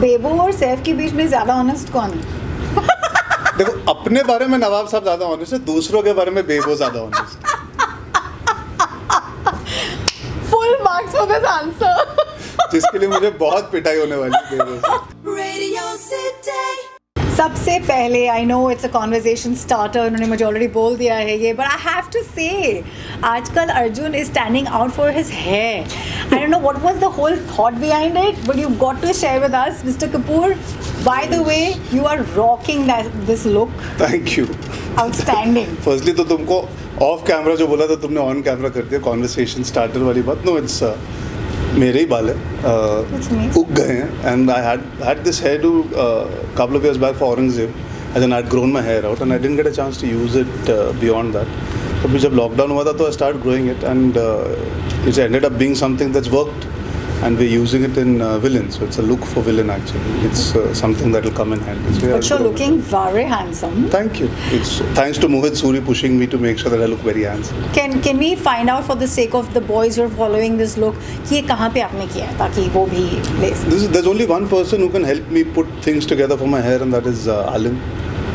बेबो और सैफ के बीच में ज्यादा ऑनेस्ट कौन है? देखो, अपने बारे में नवाब साहब ज्यादा ऑनेस्ट है, दूसरों के बारे में बेबो ज्यादा ऑनेस्ट है। Full marks for this answer. जिसके लिए मुझे बहुत पिटाई होने वाली है बेबो से। सबसे पहले I know it's a conversation starter, उन्होंने मुझे ऑलरेडी बोल दिया है ये, but I have to say आजकल Arjun is standing out for his hair. I don't know what was the whole thought behind it, but you got to share with us. Mister Kapoor, by the way you are rocking this look. Thank you. Outstanding. Firstly तो तुमको of camera जो बोला था तुमने on camera कर दिया, conversation starter वाली बात. नो, इट्स मेरे ही बाल है, उग गए हैं. And I had this hairdo couple of years back for Aurangzeb, as in I had grown my hair out and I didn't get a chance to use it beyond that. तो जब lockdown हुआ था तो I started growing it and it ended up being something that's worked and we're using it in Villain. So it's a look for Villain actually. It's something that will come in handy. So but you're looking very handsome. Thank you. It's thanks to Mohit Suri pushing me to make sure that I look very handsome. Can we find out for the sake of the boys who are following this look कि ये कहाँ पे आपने किया है ताकि वो भी ले सकें? There's only one person who can help me put things together for my hair and that is Alim.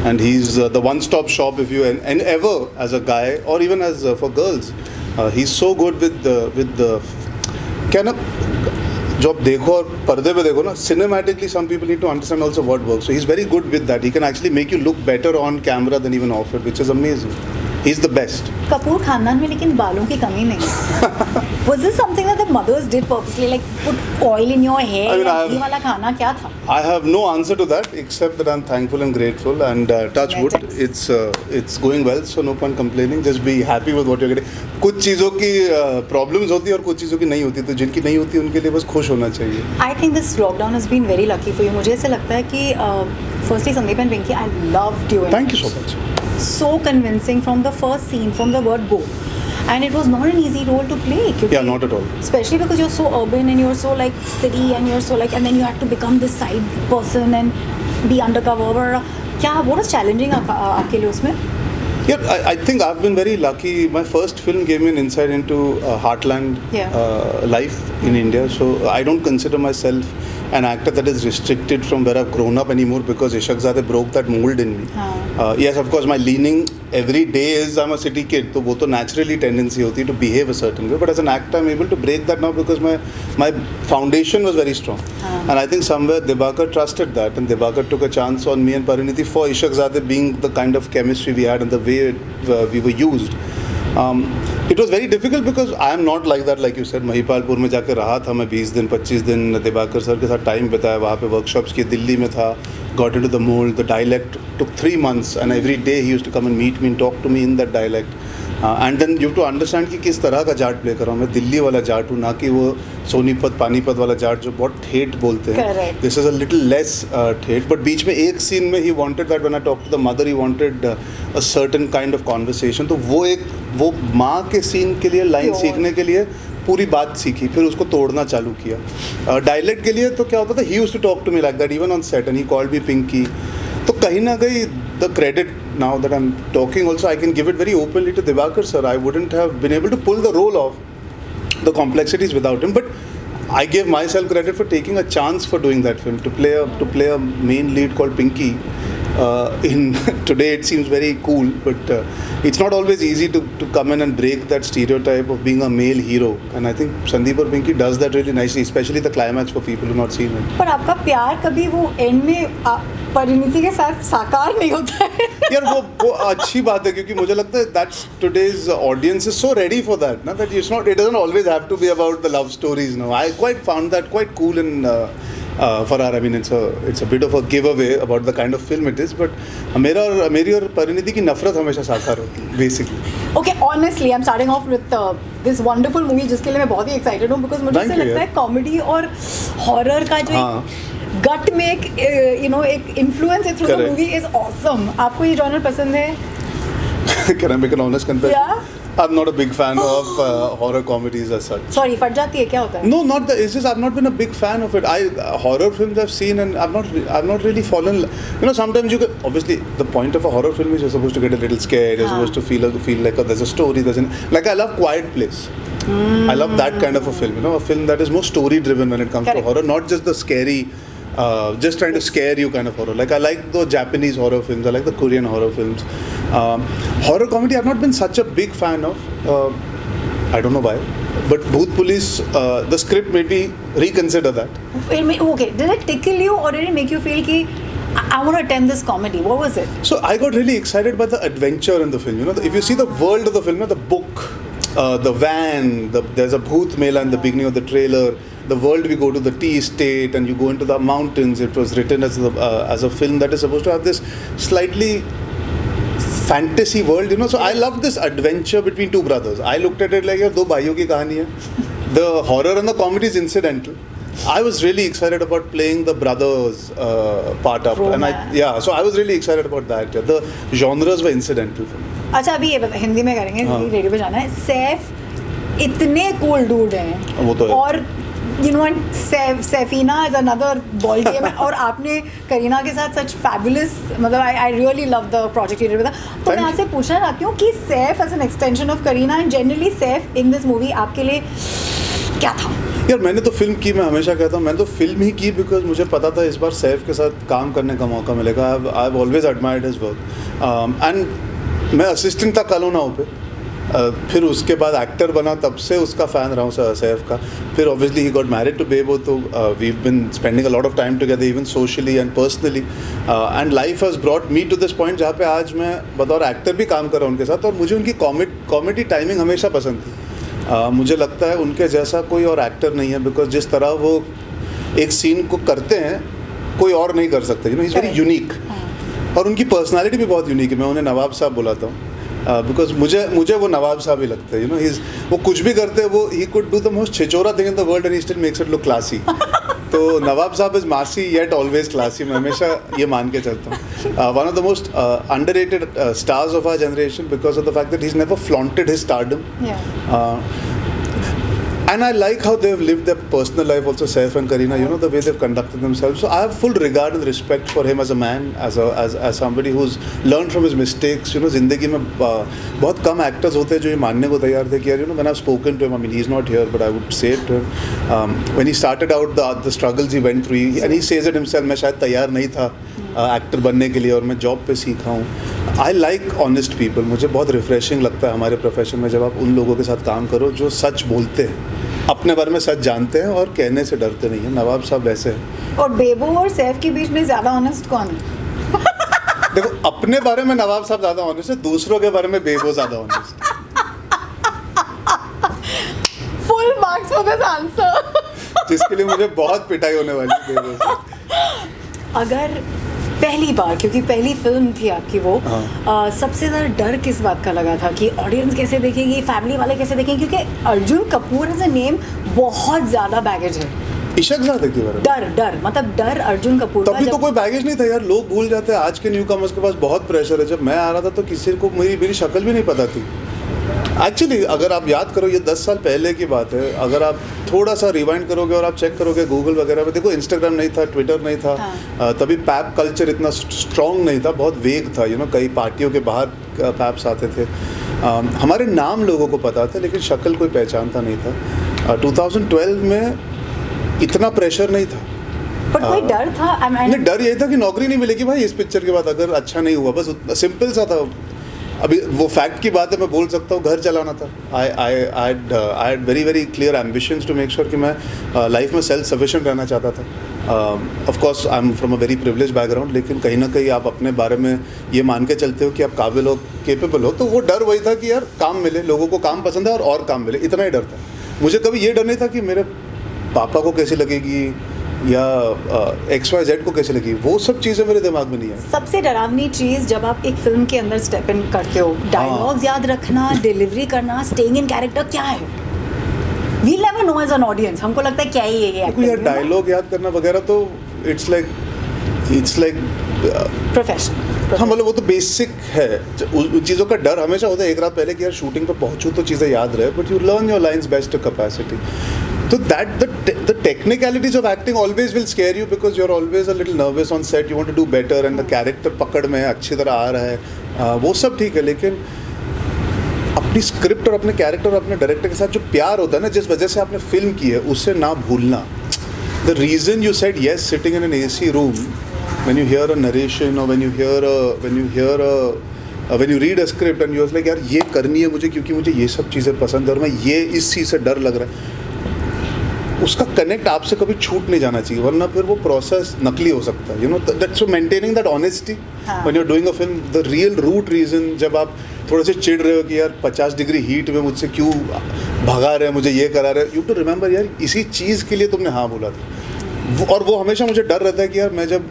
And he's the one-stop shop if you and ever as a guy or even as for girls. He's so good with the क्या ना, जो आप देखो और पर्दे पे देखो ना, cinematically some people need to understand also what works. So he is very good with that. He can actually make you look better on camera then even off it, which is amazing. He is the best. Kapoor खानदान में लेकिन बालों की कमी नहीं है. Was this something that the mothers did purposely, like put oil in your hair? ये वाला खाना क्या था? I have no answer to that except that I'm thankful and grateful and touch wood, it's going well, so no point complaining. Just be happy with what you're getting. कुछ चीज़ों की problems होती है और कुछ चीज़ों की नहीं होती, तो जिनकी नहीं होती उनके लिए बस खुश होना चाहिए. I think this lockdown has been very lucky for you. मुझे ऐसे लगता है कि firstly Sandeep and Pinky, I loved you. Thank you so much. So convincing from the first scene, from the word go. And it was not an easy role to play. Yeah, not at all. Especially because you're so urban and you're so like city and you're so like, and then you had to become this side person and be undercover. क्या what was challenging आपके लिए उसमें? Yeah, I think I've been very lucky. My first film gave me an insight into heartland life in India. So I don't consider myself an actor that is restricted from where I've grown up anymore because Ishaqzadeh broke that mold in me. Yes, of course, my leaning every day is I'm a city kid. तो वो तो naturally tendency होती है to behave a certain way. But as an actor, I'm able to break that now because my foundation was very strong. And I think somewhere Dibakar trusted that, and Dibakar took a chance on me and Pariniti for Ishaqzadeh being the kind of chemistry we had and the way we were used. It was very difficult because I am not like that, like you said. Mahipalpur में जाकर रहा था मैं 20 दिन 25 दिन, Dibakar sir के साथ time बिताया, वहाँ पे वर्कशॉप्स किए, दिल्ली में था, got into the mold. The dialect took 3 months and every day he used to come and meet me and talk to me in that dialect. And then you have to understand कि किस तरह का Jat play कर रहा हूँ मैं. दिल्ली वाला जाट हूँ, ना कि वो सोनीपत पानीपत वाला जाट जो बहुत ठेठ बोलते हैं. This is a little less ठेठ. But बीच में एक सीन में he wanted that when I talked to the mother, he wanted a certain kind of conversation. तो वो माँ के सीन के लिए लाइन सीखने के लिए पूरी बात सीखी, फिर उसको तोड़ना चालू किया. डायलेक्ट के लिए तो क्या होता था, he used to talk to me like that even on set and he called me Pinky. तो कहीं ना कहीं the credit now that I'm talking also I can give it very openly to Dibakar sir. I wouldn't have been able to pull the role off, the complexities without him. But I gave myself credit for taking a chance for doing that film, to play a main lead called Pinky. In today it seems very cool, but it's not always easy to come in and break that stereotype of being a male hero, and I think Sandeep or Pinky does that really nicely, especially the climax for people who have not seen it. पर आपका प्यार कभी वो and में परिणीति के साथ साकार नहीं होता है. यार वो अच्छी बात है क्योंकि मुझे लगता है that's today's audience is so ready for that, ना, that it doesn't always have to be about the love stories. No, I quite found that quite cool in Farrar. I mean, it's a bit of a giveaway about the kind of film it is, but मेरी और परिणीति की नफरत हमेशा साकार होती है basically. Okay, honestly, I'm starting off with this wonderful movie जिसके लिए मैं बहुत ही excited हूँ because मुझे ऐसा लगता है कॉमेडी और हॉरर का जो गट में एक एक इन्फ्लुएंस है through the movie is awesome. आपको ये जॉनर पसंद है? Can I make an honest confession? Yeah. I'm not a big fan of horror comedies as such. Sorry, फट जाती है क्या होता है? No, not that. It's just I've not been a big fan of it. Horror films I've seen and I've not really fallen. Sometimes you get, obviously the point of a horror film is you're supposed to get a little scared. You're supposed to feel like there's a story. Like I love Quiet Place. I love that kind of a film. A film that is more story driven when it comes to horror, not just the scary just trying to scare you kind of horror. Like I like the Japanese horror films, I like the Korean horror films. Horror comedy I've not been such a big fan of. I don't know why. But Bhoot Police, the script made me reconsider that. Okay, did it tickle you or did it make you feel ki I want to attempt this comedy? What was it? So I got really excited by the adventure in the film. You know, if you see the world of the film, the book, the van, there's a Bhoot Mela in the beginning of the trailer. The world we go to, the tea estate, and you go into the mountains. It was written as a film that is supposed to have this slightly fantasy world, you know. So I loved this adventure between two brothers. I looked at it like यार दो भाइयों की कहानी है. The horror and the comedy is incidental. I was really excited about playing the brothers part up, and so I was really excited about that. The genres were incidental for me. अच्छा अभी ये बता, हिंदी में करेंगे, radio पे जाना है. सैफ इतने कूल डूड हैं, वो तो है. और you know Saifeena is another ball game. और आपने करीना के साथ such fabulous, मतलब I really love the project you did with her. तो मैं आपसे पूछना चाहती हूँ कि Saif as an extension of Kareena and generally Saif in this movie आपके लिए क्या था? यार मैंने तो फिल्म की, मैं हमेशा कहता हूँ मैंने तो फिल्म ही की बिकॉज मुझे पता था इस बार सैफ के साथ काम करने का मौका मिलेगा. I have always admired his work and मैं असिस्टेंट था कालोनाओ पे. फिर उसके बाद एक्टर बना, तब से उसका फ़ैन रहा हूँ सैफ का. फिर obviously he got married to Bebo, तो we have been spending a lot of time together even socially and personally, and life has brought me to this point जहाँ पे आज मैं बतौर एक्टर भी काम कर रहा हूँ उनके साथ. और मुझे उनकी कॉमेडी टाइमिंग हमेशा पसंद थी. मुझे लगता है उनके जैसा कोई और एक्टर नहीं है, बिकॉज जिस तरह वो एक सीन को करते हैं कोई और नहीं कर सकता. You know he is very unique, और उनकी पर्सनालिटी भी बहुत यूनिक है. मैं उन्हें नवाब साहब बुलाता हूँ बिकॉज मुझे वो नवाब साहब ही लगते हैं. यू नो वो कुछ भी करते हैं, वो he could do the most छिचोरा thing in the world and he still makes it look classy. तो नवाब साहब इज मासी येट ऑलवेज क्लासी. मैं हमेशा ये मान के चलता हूँ. One of the most underrated stars of our generation because of the fact that he is never flaunted his stardom. And I like how they've lived their personal life also, Saif and Kareena, you know, the way they've conducted themselves. So I have full regard and respect for him as a man, as somebody who's learned from his mistakes. You know, ज़िंदगी में बहुत कम actors होते हैं जो ये मानने को तैयार थे कि यार, you know, when I've spoken to him, I mean, he's not here, but I would say it to him. When he started out, the struggles he went through, and he says it himself, मैं शायद तैयार नहीं था actor बनने के लिए और मैं जॉब पे सीखा हूँ. I like honest people. मुझे बहुत रिफ्रेशिंग लगता है हमारे प्रोफेशन में जब आप उन लोगों के साथ काम करो जो सच बोलते हैं, अपने बारे में सच जानते हैं और कहने से डरते नहीं हैं. नवाब साहब वैसे हैं. और बेबो और सैफ के बीच में ज़्यादा ऑनेस्ट कौन है? देखो, अपने बारे में नवाब साहब ज़्यादा ऑनेस्ट है, दूसरों के बारे में बेबो ज़्यादा ऑनेस्ट है. Full marks for this answer. जिसके लिए मुझे बहुत पिटाई होने वाली है बेबो से. अगर पहली बार, क्योंकि पहली फिल्म थी आपकी वो, सबसे ज़्यादा डर किस बात का लगा था कि ऑडियंस कैसे देखेगी, फैमिली वाले कैसे देखेंगे? क्योंकि Arjun Kapoor as a name बहुत ज़्यादा बैगेज है. इशक ज़्यादा की बार डर मतलब डर अर्जुन कपूर का. तभी तो कोई बैगेज नहीं था यार. लोग भूल जाते हैं आज के न्यू कमर्स के पास बहुत प्रेशर है. जब मैं आ रहा था तो किसी को मेरी शक्ल भी नहीं पता थी. एक्चुअली अगर आप याद करो, ये 10 साल पहले की बात है. अगर आप थोड़ा सा रिवाइंड करोगे और आप चेक करोगे गूगल वगैरह में, देखो इंस्टाग्राम नहीं था, ट्विटर नहीं था. तभी पैप कल्चर इतना स्ट्रॉन्ग नहीं था, बहुत वेग था. यू नो, कई पार्टियों के बाहर पैप्स आते थे. हमारे नाम लोगों को पता था लेकिन शक्ल कोई पहचानता नहीं था. 2012 में इतना प्रेशर नहीं था. पर कोई डर था? नहीं, डर यही था कि नौकरी नहीं मिलेगी भाई इस पिक्चर के बाद अगर अच्छा नहीं हुआ. बस सिंपल सा था. अभी वो फैक्ट की बात है, मैं बोल सकता हूँ घर चलाना था. I had very very clear ambitions to make sure कि मैं लाइफ में सेल्फ सफिशिएंट रहना चाहता था. Of course I am from a very privilege background, लेकिन कहीं ना कहीं आप अपने बारे में ये मान के चलते हो कि आप काबिल हो, केपेबल हो. तो वो डर वही था कि यार काम मिले, लोगों को काम पसंद है और काम मिले, इतना ही डर था. मुझे कभी ये डर नहीं था कि मेरे पापा को कैसी लगेगी या XYZ को कैसे लगी. वो सब चीज़ें मेरे दिमाग में नहीं है. सबसे डरावनी चीज़ जब आप एक फिल्म के अंदर स्टेप इन करते हो, डायलॉग्स याद रखना, डिलीवरी करना, स्टेइंग इन कैरेक्टर, क्या है? We never know as an audience. हमको लगता है क्या ही है ये. यार डायलॉग याद करना वगैरह तो इट्स लाइक प्रोफेशन. हाँ, मतलब वो तो बेसिक है. उन चीज़ों का डर हमेशा होता है एक रात पहले कि यार शूटिंग पर पहुँचूँ तो चीज़ें याद रहे, but you learn your lines best to capacity. So that the technicalities of acting always will scare you because you're always a little nervous on set. You want to do better and the character पकड़ में अच्छी तरह आ रहा है. वो सब ठीक है, लेकिन अपनी स्क्रिप्ट और अपने कैरेक्टर और अपने डायरेक्टर के साथ जो प्यार होता है ना, जिस वजह से आपने फिल्म की है, उससे ना भूलना. the reason you said yes sitting in an AC room when you hear a narration or when you read a script and you're like यार ये करनी है मुझे क्योंकि मुझे ये सब चीज़ें पसंद है और मैं ये इस चीज़ से डर लग रहा है, उसका कनेक्ट आपसे कभी छूट नहीं जाना चाहिए, वरना फिर वो प्रोसेस नकली हो सकता है. You know that's maintaining that honesty when you are doing a film. The real root reason जब आप थोड़े से चिढ़ रहे हो कि यार 50 डिग्री हीट में मुझसे क्यों भगा रहे हैं, मुझे ये करा रहे हैं, यू टू रिमेंबर यार इसी चीज़ के लिए तुमने हाँ बोला था. और वो हमेशा मुझे डर रहता है कि यार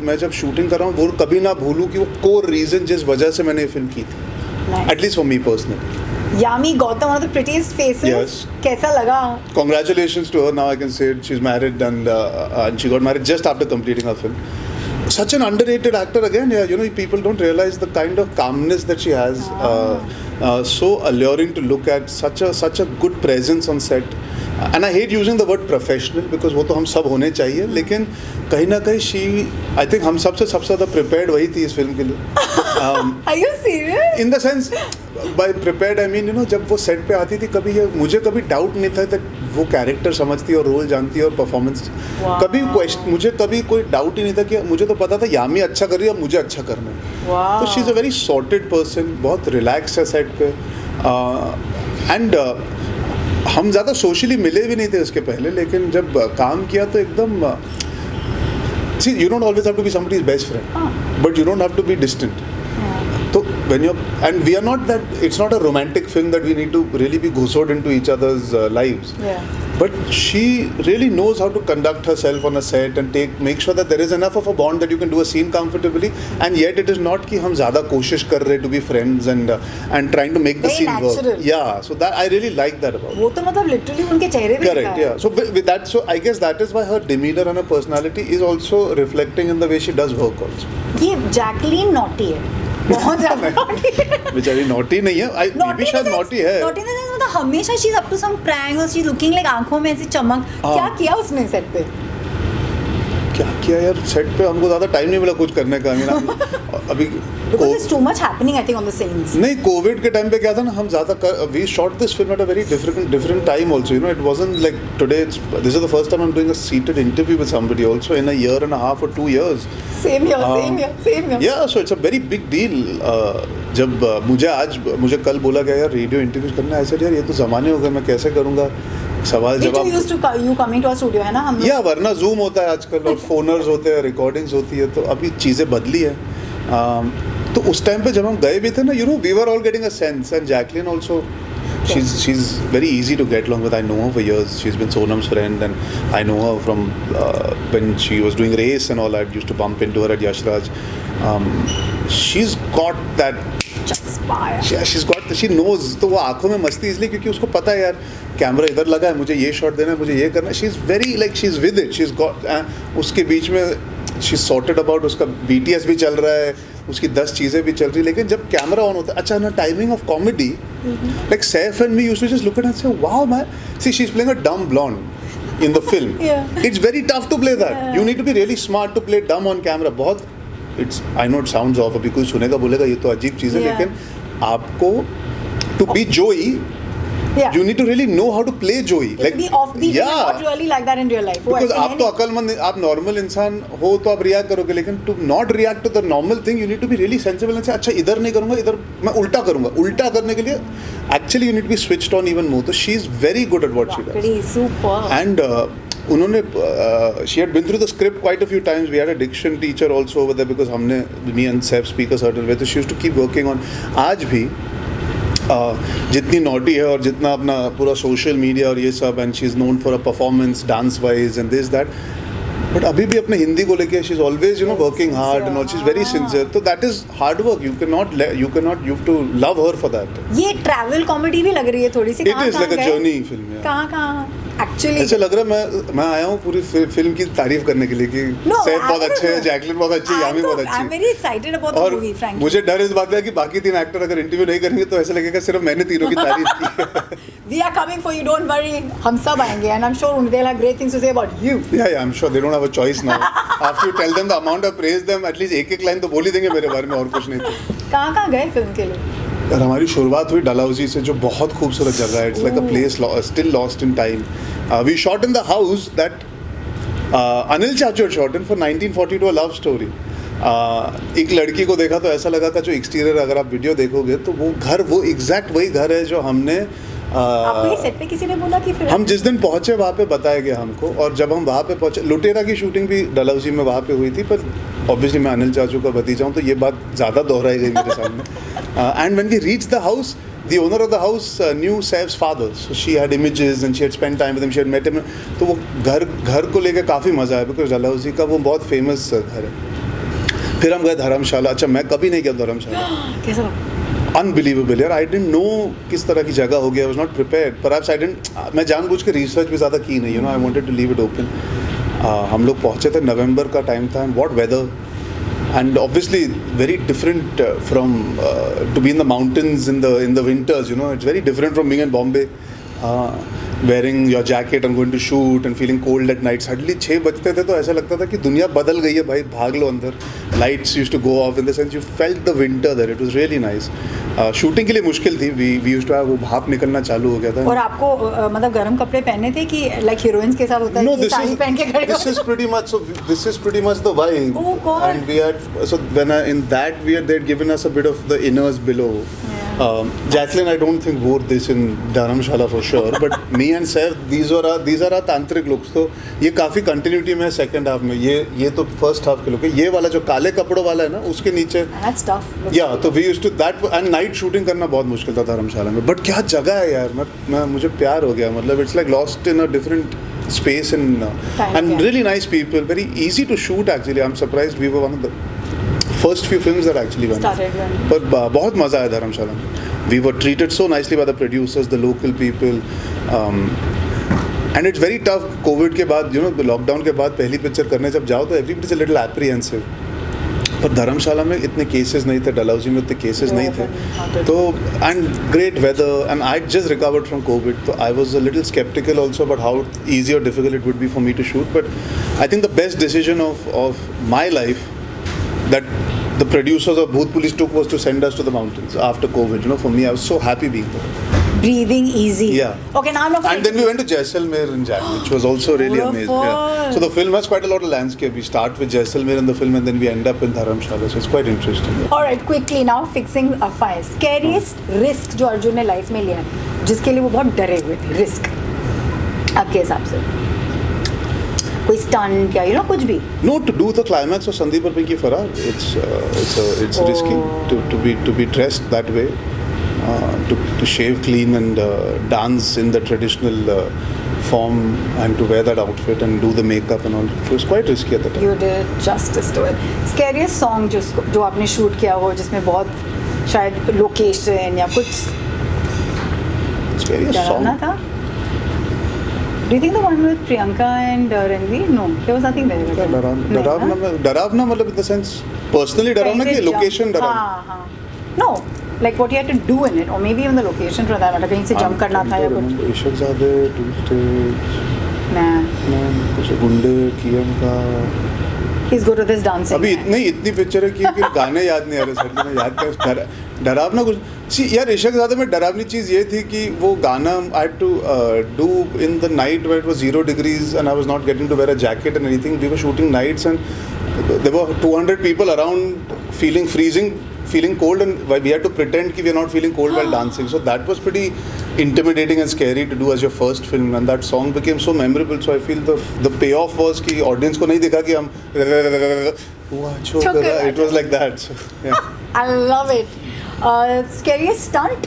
मैं जब शूटिंग कर रहा हूँ वो कभी ना भूलूँ कि वो कोर रीज़न जिस वजह से मैंने ये फिल्म की थी. At least for me personally. Yami Gautam, one of the prettiest faces. Yes. कैसा लगा? Congratulations to her. Now I can say it. She's married and she got married just after completing her film. Such an underrated actor again. Yeah, you know, people don't realize the kind of calmness that she has. So alluring to look at. Such a good presence on set. And I hate using the word professional because वो तो हम सब होने चाहिए, लेकिन कहीं ना कहीं I think हम सबसे ज़्यादा prepared वही थी इस फिल्म के लिए. Are you serious? In the sense, by prepared I mean, you know, जब वो सेट पे आती थी मुझे कभी डाउट नहीं था कि वो कैरेक्टर समझती है और रोल जानती है और परफॉर्मेंस. मुझे कभी कोई डाउट ही नहीं था कि मुझे तो पता था यामी अच्छा कर रही है, मुझे अच्छा करना है. तो she is a very sorted person, बहुत रिलैक्स है सेट पे. एंड हम ज़्यादा सोशली मिले भी नहीं थे उसके पहले, लेकिन जब काम किया तो एकदम see, you don't always have to be somebody's best friend, but you don't have to be distant. So when you're, and we are not that, it's not a romantic film that we need to really be ghosted into each other's lives. Yeah. But she really knows how to conduct herself on a set and make sure that there is enough of a bond that you can do a scene comfortably, and yet it is not कि हम ज़्यादा कोशिश कर रहे to be friends and trying to make the Very scene natural. work. Yeah, so that I really like that about her. वो तो मतलब literally उनके चेहरे पे Correct, yeah. So with that, so I guess that is why her demeanor and her personality is also reflecting in the way she does work also. ये Jacqueline naughty है, बहुत ज़्यादा नॉटी है. बेचारी नॉटी नहीं है, भी शायद नॉटी है. नॉटी नहीं, मतलब हमेशा she is up to some prank और शी लुकिंग लाइक आंखों में ऐसी चमक. क्या किया उसने सेट पे? क्या किया यार सेट पे, हमको ज़्यादा टाइम नहीं मिला कुछ करने का. अभी because it's too much happening I think on the scenes. नहीं, कोविड के टाइम पे क्या था ना, हम ज़्यादा we shot this film at a very different time also, you know. It wasn't like today. This is the first time I'm doing a seated interview with somebody also in a year and a half or 2 years. Same here. Yeah, so it's a very big deal. जब मुझे कल बोला गया यार radio interviews करना है, ऐसे यार ये तो ज़माने हो गए, मैं कैसे करूँगा सवाल जवाब. you coming to our studio है ना हम. या वरना जूम होता है आजकल और फोनर्स होते हैं, रिकॉर्डिंग्स होती है, तो अभी चीज़ें बदली है. तो उस टाइम पे जब हम गए भी थे ना, you know, we were all getting a sense, and Jacqueline also, she's very easy to get along with. I know her for years. She's been Sonam's friend, and I know her from when she was doing Race and all. I used to bump into her at Yashraj. She's got that. She knows. तो वो आंखों में मस्ती इसलिए क्योंकि उसको पता है यार कैमरा इधर लगा है, मुझे ये शॉट देना है, मुझे ये करना है. She's very like she's with it. She's got उसके बीच में she's sorted about, उसका BTS भी चल रहा है, उसकी 10 चीज़ें भी चल रही, लेकिन जब कैमरा ऑन होता है, अच्छा ना timing of comedy, like Saif and me used to just look at her and say, wow man, see she's playing a dumb blonde in the film. Yeah. It's very tough to play that. You need to be really smart to play dumb on camera. बहुत I know it sounds off, अभी कोई सुनेगा बोलेगा ये तो अजीब चीज़ है, लेकिन आपको to be Joey, you need to really know how to play Joey. Like be offbeat, not really like that in real life. Because आप तो अकलमंद, आप नॉर्मल इंसान हो तो आप रिएक्ट करोगे, लेकिन to not react to the normal thing, you need to be really sensible and say अच्छा इधर नहीं करूँगा, इधर मैं उल्टा करूँगा. उल्टा करने के लिए actually you need to be switched on even more. So she is very good at what she does. Super. And उन्होंने she had been through the script quite a few times. We had a diction teacher also over there because हमने me and Saif speak a certain way. So she used to keep working on. आज भी जितनी naughty है और जितना अपना पूरा social media और ये सब, and she is known for a performance dance wise and this that, but अभी भी अपने हिंदी को लेके she is always, you know, working hard and all. She is very sincere. तो that is hard work. You can not you have to love her for that. ये travel comedy भी लग रही है थोड़ी सी. It is like a journey film. कहाँ actually ऐसे लग रहा है मैं आया हूँ पूरी फिल्म की तारीफ करने के लिए कि सैफ बहुत अच्छे हैं, जैकलिन बहुत अच्छी है, यामी बहुत अच्छी है. I am very excited about the movie frankly. मुझे डर इस बात का कि बाकी 3 एक्टर अगर इंटरव्यू नहीं करेंगे तो ऐसा लगेगा सिर्फ मैंने तीनों की तारीफ की. We are coming for you, don't worry. हम सब आएंगे, and I'm sure they'll have great things to say about you. Yeah, I'm sure they don't have a choice now. After you tell them the amount of praise them, at least एक line तो बोल ही देंगे मेरे बारे में, और कुछ नहीं. कहाँ गए फिल्म के लिए? यार हमारी शुरुआत हुई डलहौजी से, जो बहुत खूबसूरत जगह है. It's like a place still lost in time. We shot in the house that Anil चाचू had shot in for 1942 a love story. एक लड़की को देखा तो ऐसा लगा कि जो एक्सटीरियर अगर आप वीडियो देखोगे तो वो घर वो एग्जैक्ट वही घर है जो हमने आपको ये सेट पे किसी ने बोला कि फिर हम जिस दिन पहुंचे वहाँ पे बताया गया हमको, और जब हम वहाँ पे पहुंचे, लुटेरा की शूटिंग भी डलहौजी में वहाँ पे हुई थी, पर ऑब्वियसली मैं अनिल चाचू का भतीजा हूँ तो ये बात ज़्यादा दोहराई गई मेरे सामने. And when we reach the house, the owner of the house knew Saif's father, so she had images and she had spent time with him, she had met him. तो वो घर को लेके काफ़ी मज़ा आया, बिकॉज डलहौजी का वो बहुत फेमस घर है. फिर हम गए धर्मशाला. अच्छा, मैं कभी नहीं गया धर्मशाला. कैसा? अनबिलीवेबल यार. आई डिडंट नो किस तरह की जगह होगी. I was not prepared. Perhaps I didn't, मैं जानबूझ के रिसर्च भी ज़्यादा की नहीं. I wanted to leave it open. हम लोग पहुँचे थे, नवंबर का टाइम था, and what weather. And obviously very different from to be in the mountains in the winters, it's very different from being in Bombay, wearing your jacket and going to shoot and feeling cold at night. Suddenly 6 बजते थे तो ऐसा लगता था कि दुनिया बदल गई है भाई, भाग लो अंदर. Lights used to go off, in the sense you felt the winter there. It was really nice. Shooting के लिए मुश्किल थी. we used to have वो भाप निकलना चालू हो गया था. और आपको मतलब गर्म कपड़े पहनने थे कि लाइक हीरोइंस के साथ होता है कि साड़ी पहन के खड़े हो? This is pretty much the vibe. Oh God. And we had, so when in that they'd given us a bit of the inners below. Jacqueline, I don't think wore this in Dharamshala for sure, but me and Saif, these are our tantric looks. तो ये काफ़ी continuity में है second half में. ये तो first half के लोग है. ये वाला जो काले कपड़ों वाला है ना, उसके नीचे That's tough. या तो we used to that. And night shooting करना बहुत मुश्किल था धर्मशाला में. बट क्या जगह है यार. मैं मुझे प्यार हो गया. मतलब it's like lost in a different space and really nice people, very easy to shoot actually. I'm surprised we were one of the first few films that actually went. But बहुत मज़ा आया धर्मशाला में. We were treated so nicely by the producers, the local people, and it's very tough. COVID के बाद, lockdown के बाद पहली picture करने जब जाओ तो everybody's a little apprehensive. पर धर्मशाला में इतने केसेस नहीं थे, डलहौजी में इतने केसेस नहीं थे, तो and great weather, and I just recovered from Covid, तो I was a little sceptical also about how easy or difficult it would be for me to shoot. But I think the best decision of my life that the producers of Bhoot Police took was to send us to the mountains after COVID. For me, I was so happy being there. Breathing easy. Yeah. Okay, now I'm not. And then we went to Jaisalmer in January, which was also really amazing. Yeah. So the film has quite a lot of landscape. We start with Jaisalmer in the film, and then we end up in Dharamshala. So it's quite interesting. All right, quickly now, fixing a fire. Scariest risk जो अर्जुन ने life में लिया है, जिसके लिए वो बहुत डरे हुए थे. रिस्क आपके हिसाब से कोई स्टंट या कुछ भी? No, to do the climax of Sandeep or Pinky Farrar, it's risky to be dressed that way, to shave clean and dance in the traditional form and to wear that outfit and do the makeup and all. It was quite risky at the time. You did justice to it. Scariest song जो आपने shoot किया हो, जिसमें बहुत शायद location या कुछ Scariest song था? Do you think the one with Priyanka and Ranveer? No, there was nothing there. डरावना मतलब in the sense personally डरावना कि location डरावना? हाँ. No, like what you had to do in it, or maybe even the location for that matter. कहीं से jump करना था या कुछ? इशकजादे, Two Stage. कुछ गुंडे, कियम का. He's good with his dancing. अभी इतनी पिक्चर है कि गाने याद नहीं आ रहे सर. मैं याद कर डरावना कुछ. See, यार इशकजादे में डरावनी चीज़ ये थी कि वो गाना I had to do in the night where it was 0 degrees and I was not getting to wear a jacket and anything. We were shooting nights and there were 200 people around feeling freezing, feeling cold, and we had to pretend कि we are not feeling cold while dancing. So that was pretty intimidating and scary to do as your first film, and that song became so memorable. So I feel the payoff was कि audience को नहीं दिखा कि हम it was like that. So, yeah. I love it. Scariest stunt?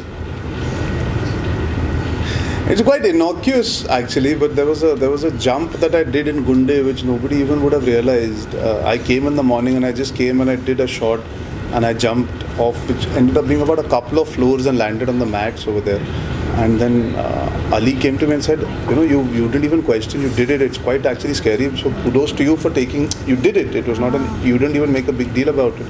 It's quite innocuous actually, but there was a jump that I did in Gunde which nobody even would have realized. I came in the morning and I just came and I did a shot and I jumped off, which ended up being about a couple of floors and landed on the mats over there. And then Ali came to me and said, you didn't even question, you did it. It's quite actually scary. So kudos to you for you did it. It was not you didn't even make a big deal about it.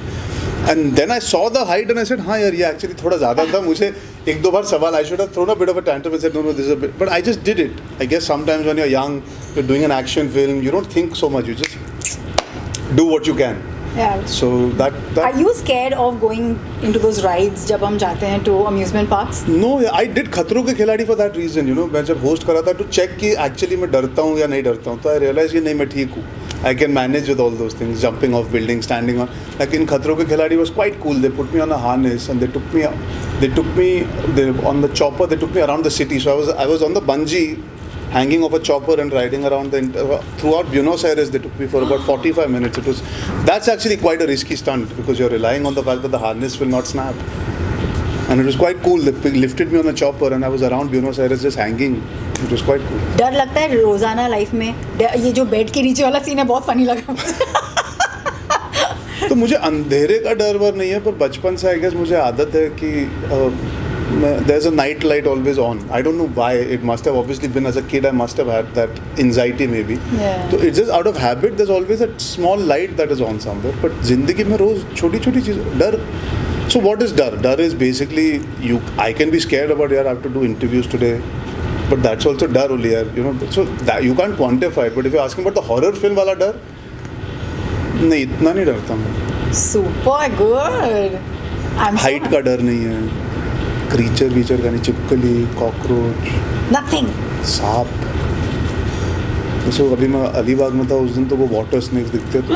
And then I saw the height and I said, हाँ यार ये actually थोड़ा ज़्यादा था. मुझे 1-2 बार सवाल, I should have thrown a bit of a tantrum and said, no, this is a bit. But I just did it. I guess sometimes when you're young, you're doing an action film, you don't think so much. You just do what you can. Yeah. So that Are you scared of going into those rides जब हम जाते हैं to amusement parks? No, I did खतरों के खिलाड़ी for that reason, you know. मैं जब host करा था to check कि actually मैं डरता हूँ या नहीं डरता हूँ, तो I realized कि नहीं, मैं ठीक हूँ. I can manage with all those things, jumping off buildings, standing on. Like in खतरों के खिलाड़ी was quite cool. They put me on a harness and they took me on the chopper. They took me around the city. So I was on the bungee, hanging off a chopper and riding around throughout Buenos Aires. They took me for about 45 minutes. That's actually quite a risky stunt because you're relying on the fact that the harness will not snap. And it was quite cool. They lifted me on a chopper and I was around Buenos Aires just hanging. It was quite cool. डर लगता है रोजाना life में? ये जो bed के नीचे वाला सीन है बहुत फनी लगा तो मुझे अंधेरे का डर वर नहीं है, पर बचपन से आई गेस मुझे आदत है कि there's a night light always on. I don't know why. It must have obviously been as a kid. I must have had that anxiety maybe. Yeah. So it's just out of habit. There's always a small light that is on somewhere. But जिंदगी में रोज छोटी-छोटी चीज़ डर. So what is dar? Dar is basically I can be scared about I have to do interviews today, but that's also dar only, you know. So that you can't quantify it. But if you're asking about the horror film वाला डर, नहीं इतना नहीं डरता मैं. Super good. Height का डर नहीं है. क्रीचर का नहीं, चिपकली, कॉकरोच, Nothing. सांप. So अभी मैं अलीबाग में था उस दिन, तो वो वाटर स्नेक्स दिखते तो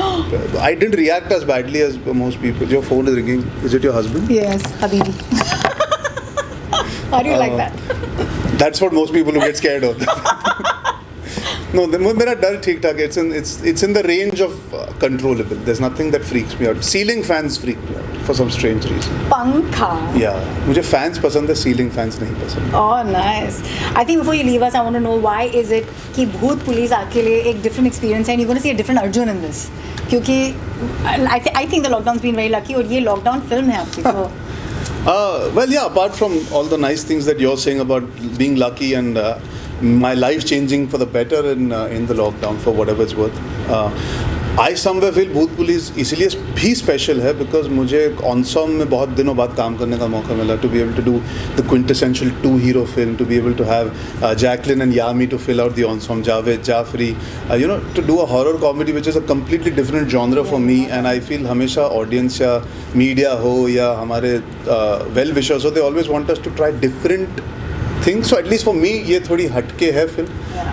I didn't react as badly as most people. Your phone is ringing. Is it your husband? Yes, Habibi. Are you like that? That's what most people who get scared of. No, मेरा डर ठीक ठाक है. It's in the range of controllable. There's nothing that freaks me out. Ceiling fans freak me out for some strange reason. पंखा. Yeah, मुझे fans पसंद है, ceiling fans नहीं पसंद. Oh, nice. I think before you leave us, I want to know why is it कि भूत police आपके लिए एक different experience है and you're going to see a different Arjun in this. क्योंकि I think the lockdown's been very lucky और ये lockdown film है आपकी तो. Well, yeah, apart from all the nice things that you're saying about being lucky and my life changing for the better in the lockdown for whatever it's worth, I somewhere feel भूत police इसलिए भी special है because मुझे ऑनसॉम में बहुत दिनों बाद काम करने का मौका मिला, to be able to do the quintessential two-hero film, to be able to have Jacqueline and Yami to fill out the ensemble, Javed, Jafri, you know, to do a horror comedy which is a completely different genre for me, and I feel हमेशा audience या media हो या हमारे well-wishers हो, they always want us to try different things. So at least for me ये थोड़ी हटके है फिल्म.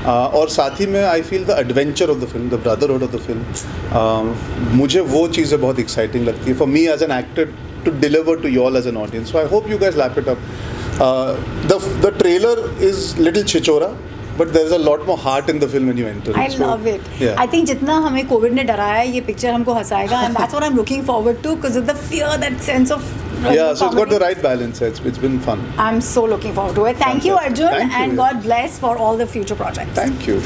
और साथ ही में I feel the adventure of the film, the brotherhood of the film, मुझे वो चीज़ें बहुत एक्साइटिंग लगती है for me as an actor to deliver to you all as an audience. So I hope you guys lap it up. The trailer is little छिचोरा, but there is a lot more heart in the film when you enter. I love it. Yeah. I think जितना हमें Covid ने डराया है ये picture हमको हंसाएगा and that's what I'm looking forward to because of the fear, that sense of yeah, so it's got the right balance. It's been fun. I'm so looking forward to it. Thank you, Arjun, Thank you. and God bless for all the future projects. Thank you.